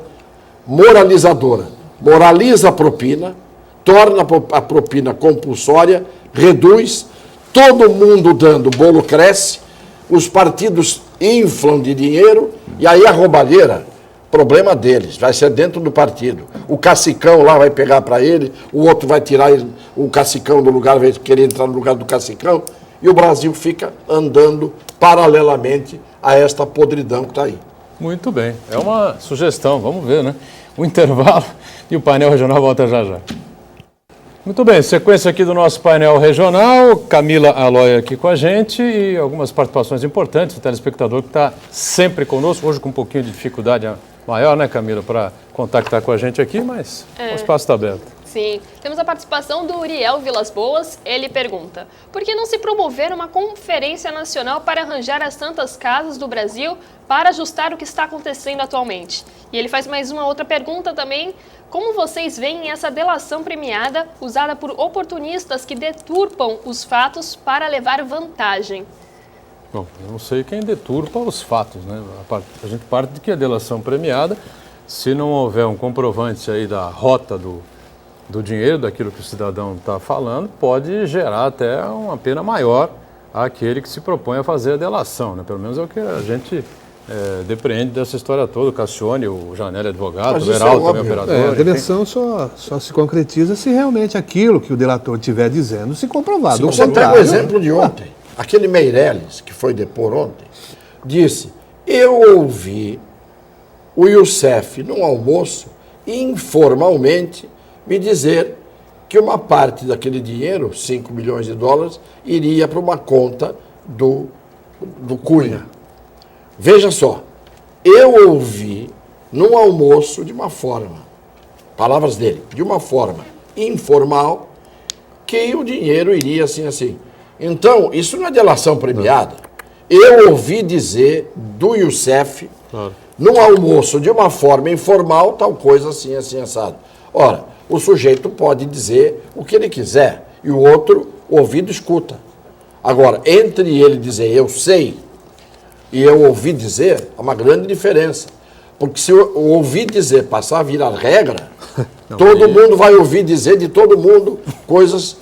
moralizadora. Moraliza a propina, torna a propina compulsória, reduz, todo mundo dando, o bolo cresce, os partidos inflam de dinheiro e aí a roubalheira, problema deles, vai ser dentro do partido. O cacicão lá vai pegar para ele, o outro vai tirar o cacicão do lugar, vai querer entrar no lugar do cacicão e o Brasil fica andando paralelamente a esta podridão que está aí. Muito bem, é uma sugestão, vamos ver, né? O intervalo e o painel regional volta já já. Muito bem, sequência aqui do nosso painel regional, Camila Aloy aqui com a gente e algumas participações importantes, o telespectador que está sempre conosco, hoje com um pouquinho de dificuldade maior, né, Camila, para contactar com a gente aqui, mas o espaço está aberto. Sim, temos a participação do Uriel Vilas Boas, ele pergunta: por que não se promover uma conferência nacional para arranjar as santas casas do Brasil para ajustar o que está acontecendo atualmente? E ele faz mais uma outra pergunta também: como vocês veem essa delação premiada usada por oportunistas que deturpam os fatos para levar vantagem? Bom, eu não sei quem deturpa os fatos, né? A gente parte de que a delação premiada, se não houver um comprovante aí da rota do dinheiro, daquilo que o cidadão está falando, pode gerar até uma pena maior àquele que se propõe a fazer a delação, né? Pelo menos é o que a gente depreende dessa história toda, o Cassione, o Janelli advogado, o Heraldo também operador. A delação só se concretiza se realmente aquilo que o delator estiver dizendo se comprovar. Você pega o exemplo de ontem. Aquele Meirelles, que foi depor ontem, disse: eu ouvi o Youssef, num almoço, informalmente, me dizer que uma parte daquele dinheiro, 5 milhões de dólares, iria para uma conta do Cunha. Veja só, eu ouvi num almoço de uma forma, palavras dele, de uma forma informal, que o dinheiro iria assim, assim. Então, isso não é delação premiada. Eu ouvi dizer do Youssef, num almoço de uma forma informal, tal coisa assim, assim, assado. Ora, o sujeito pode dizer o que ele quiser e o outro, o ouvido, escuta. Agora, entre ele dizer eu sei e eu ouvi dizer, há uma grande diferença. Porque se eu ouvir dizer passar a virar regra, todo mundo vai ouvir dizer de todo mundo coisas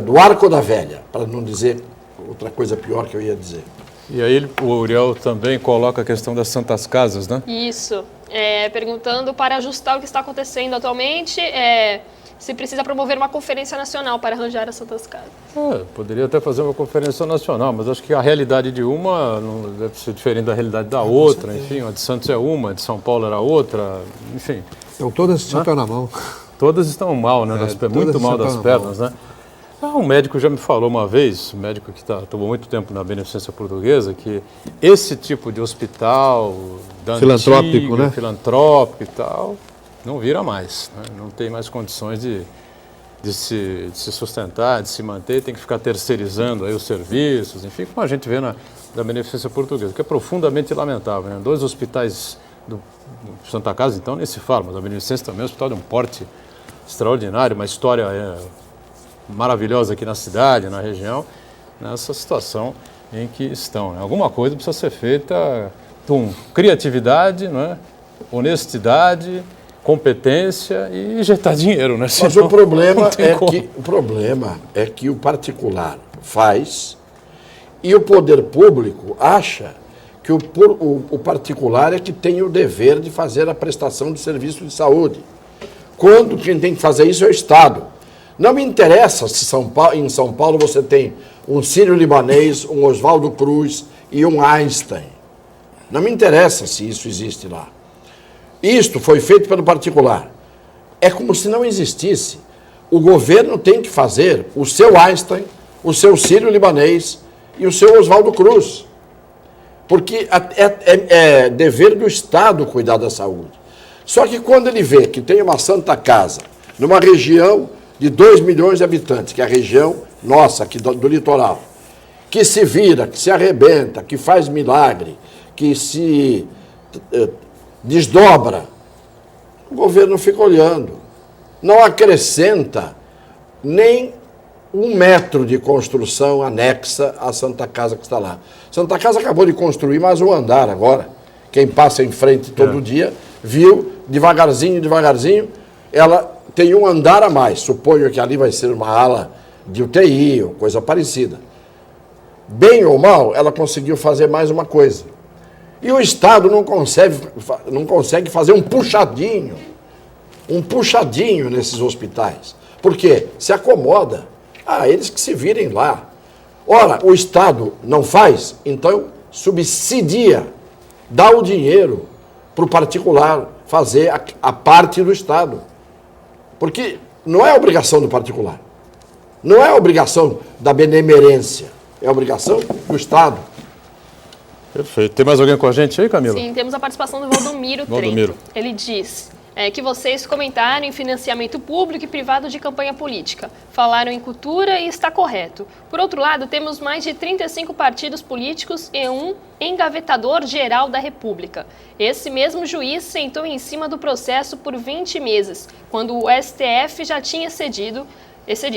do arco da velha, para não dizer outra coisa pior que eu ia dizer. E aí o Uriel também coloca a questão das santas casas, né? Isso, perguntando para ajustar o que está acontecendo atualmente, se precisa promover uma conferência nacional para arranjar as santas casas. Poderia até fazer uma conferência nacional, mas acho que a realidade de uma não deve ser diferente da realidade da outra, enfim, a de Santos é uma, a de São Paulo era outra, enfim. Então todas estão na mão. Todas estão mal, né? Muito mal das pernas, né? Um médico já me falou uma vez, um médico que tomou muito tempo na Beneficência Portuguesa, que esse tipo de hospital da Filantrópico, antiga, né? filantrópico e tal, não vira mais, né? Não tem mais condições de se sustentar, de se manter, tem que ficar terceirizando aí os serviços, enfim, como a gente vê da Beneficência Portuguesa, que é profundamente lamentável, né? 2 hospitais do Santa Casa, então, nem se fala, mas a Beneficência também é um hospital de um porte extraordinário, uma história maravilhosa aqui na cidade, na região, nessa situação em que estão, né? Alguma coisa precisa ser feita com criatividade, né? Honestidade, competência e injetar dinheiro, né? Mas o problema é que o particular faz e o poder público acha que o particular é que tem o dever de fazer a prestação de serviço de saúde, quando quem tem que fazer isso é o Estado. Não me interessa se em São Paulo você tem um sírio-libanês, um Oswaldo Cruz e um Einstein. Não me interessa se isso existe lá. Isto foi feito pelo particular. É como se não existisse. O governo tem que fazer o seu Einstein, o seu sírio-libanês e o seu Oswaldo Cruz. Porque é dever do Estado cuidar da saúde. Só que quando ele vê que tem uma Santa Casa, numa região de 2 milhões de habitantes, que é a região nossa, aqui do litoral, que se vira, que se arrebenta, que faz milagre, que se desdobra, o governo fica olhando. Não acrescenta nem 1 metro de construção anexa à Santa Casa que está lá. Santa Casa acabou de construir mais um andar agora. Quem passa em frente todo dia viu, devagarzinho, ela tem um andar a mais. Suponho que ali vai ser uma ala de UTI ou coisa parecida. Bem ou mal, ela conseguiu fazer mais uma coisa. E o Estado não consegue fazer um puxadinho nesses hospitais. Por quê? Se acomoda. Eles que se virem lá. Ora, o Estado não faz, então subsidia, dá o dinheiro para o particular fazer a parte do Estado. Porque não é obrigação do particular, não é obrigação da benemerência, é obrigação do Estado. Perfeito. Tem mais alguém com a gente aí, Camila? Sim, temos a participação do Valdomiro Trento. Ele diz que vocês comentaram em financiamento público e privado de campanha política. Falaram em cultura e está correto. Por outro lado, temos mais de 35 partidos políticos e um engavetador geral da República. Esse mesmo juiz sentou em cima do processo por 20 meses, quando o STF já tinha excedido.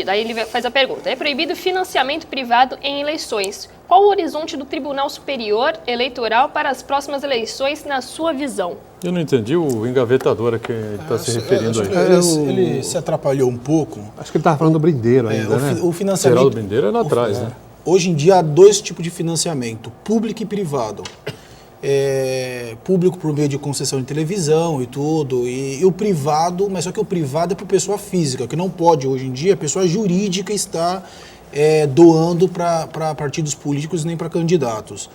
Aí ele faz a pergunta: é proibido financiamento privado em eleições. Qual o horizonte do Tribunal Superior Eleitoral para as próximas eleições, na sua visão? Eu não entendi o engavetador a que ele está se referindo aí. Ele se atrapalhou um pouco. Acho que ele estava falando do Brindeiro ainda, né? O financiamento... Geraldo Brindeiro é lá atrás, né? Hoje em dia há 2 tipos de financiamento, público e privado. Público por meio de concessão de televisão e tudo, e o privado, mas só que o privado é para pessoa física, que não pode hoje em dia, a pessoa jurídica está doando para partidos políticos nem para candidatos.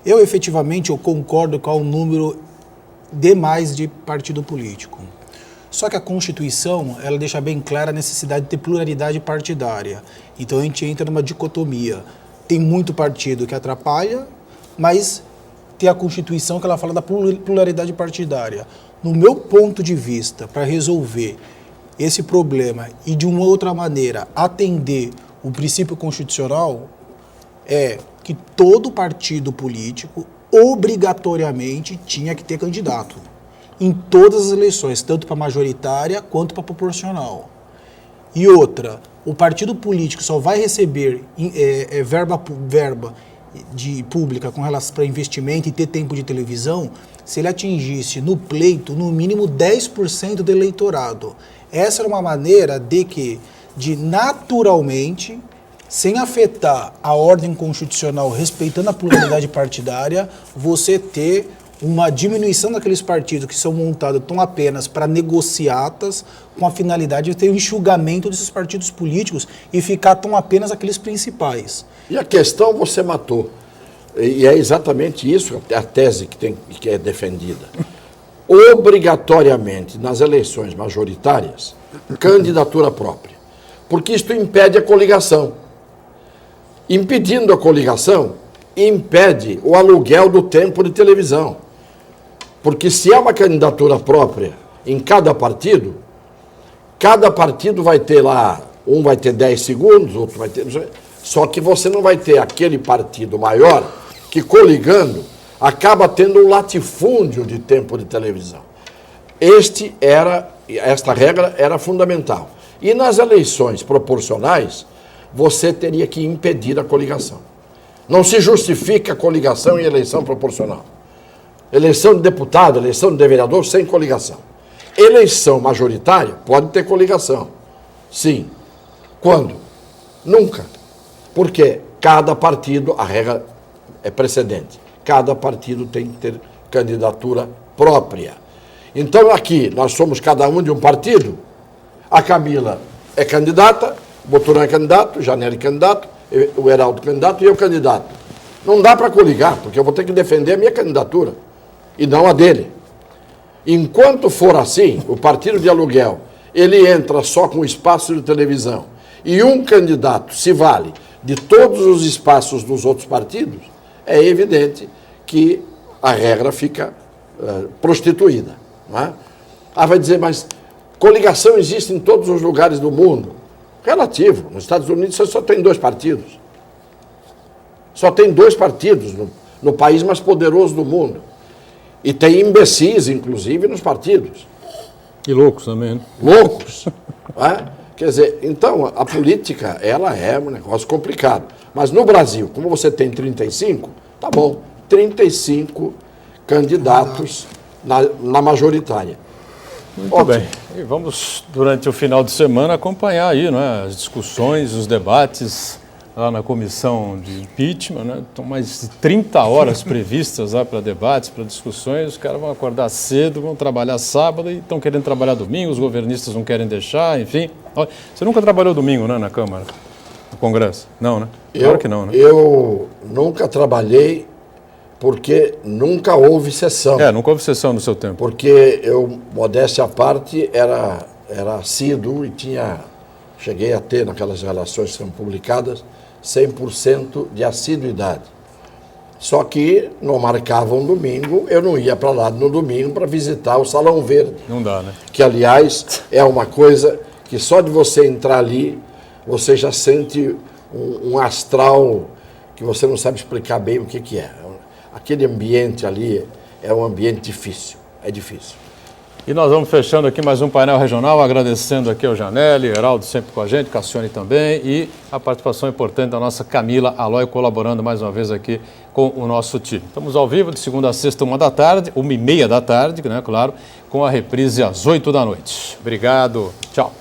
Eu efetivamente concordo com o número demais de partido político. Só que a Constituição, ela deixa bem clara a necessidade de ter pluralidade partidária. Então a gente entra numa dicotomia. Tem muito partido que atrapalha, mas tem a Constituição que ela fala da pluralidade partidária. No meu ponto de vista, para resolver esse problema e de uma outra maneira atender o princípio constitucional, é que todo partido político obrigatoriamente tinha que ter candidato em todas as eleições, tanto para majoritária quanto para proporcional. E outra, o partido político só vai receber verba pública com relação para investimento e ter tempo de televisão se ele atingisse no pleito no mínimo 10% do eleitorado. Essa era uma maneira de naturalmente, sem afetar a ordem constitucional, respeitando a pluralidade partidária, você ter uma diminuição daqueles partidos que são montados tão apenas para negociatas, com a finalidade de ter um enxugamento desses partidos políticos e ficar tão apenas aqueles principais. E a questão você matou. E é exatamente isso a tese que é defendida. Obrigatoriamente, nas eleições majoritárias, candidatura própria. porque isto impede a coligação. Impedindo a coligação, impede o aluguel do tempo de televisão. Porque se é uma candidatura própria em cada partido vai ter lá, um vai ter 10 segundos, outro vai ter... Só que você não vai ter aquele partido maior que, coligando, acaba tendo um latifúndio de tempo de televisão. Esta regra era fundamental. E nas eleições proporcionais, você teria que impedir a coligação. Não se justifica a coligação em eleição proporcional. Eleição de deputado, eleição de vereador, sem coligação. Eleição majoritária, pode ter coligação. Sim. Quando? Nunca. Porque cada partido, a regra é precedente, cada partido tem que ter candidatura própria. Então aqui, nós somos cada um de um partido, a Camila é candidata, o Boturão é candidato, o Janelli é candidato, o Heraldo é candidato e eu candidato. Não dá para coligar, porque eu vou ter que defender a minha candidatura e não a dele. Enquanto for assim, o partido de aluguel, ele entra só com espaço de televisão e um candidato se vale de todos os espaços dos outros partidos, é evidente que a regra fica prostituída. Não é? Vai dizer, mas coligação existe em todos os lugares do mundo. Relativo. Nos Estados Unidos você só tem 2 partidos. Só tem 2 partidos no país mais poderoso do mundo. E tem imbecis, inclusive, nos partidos. E loucos também, né? Loucos. Não é? Quer dizer, então, a política, ela é um negócio complicado. Mas no Brasil, como você tem 35, tá bom, 35 candidatos na majoritária. Muito ótimo. Bem. E vamos, durante o final de semana, acompanhar aí, né, as discussões, os debates lá na comissão de impeachment, né? Estão mais de 30 horas previstas lá para debates, para discussões. Os caras vão acordar cedo, vão trabalhar sábado e estão querendo trabalhar domingo, os governistas não querem deixar, enfim. Você nunca trabalhou domingo, né, na Câmara, no Congresso? Não, né? Claro que não, né? Eu nunca trabalhei porque nunca houve sessão. Nunca houve sessão no seu tempo. Porque eu, modéstia à parte, era assíduo e cheguei a ter, naquelas relações que são publicadas, 100% de assiduidade. Só que não marcava um domingo, eu não ia para lá no domingo para visitar o Salão Verde. Não dá, né? Que, aliás, é uma coisa que só de você entrar ali, você já sente um astral que você não sabe explicar bem o que é. Aquele ambiente ali é um ambiente difícil, é difícil. E nós vamos fechando aqui mais um painel regional, agradecendo aqui ao Janelli, Heraldo sempre com a gente, Cassione também, e a participação importante da nossa Camila Aloy, colaborando mais uma vez aqui com o nosso time. Estamos ao vivo de segunda a sexta, 1h30, né, claro, com a reprise às 8 da noite. Obrigado, tchau.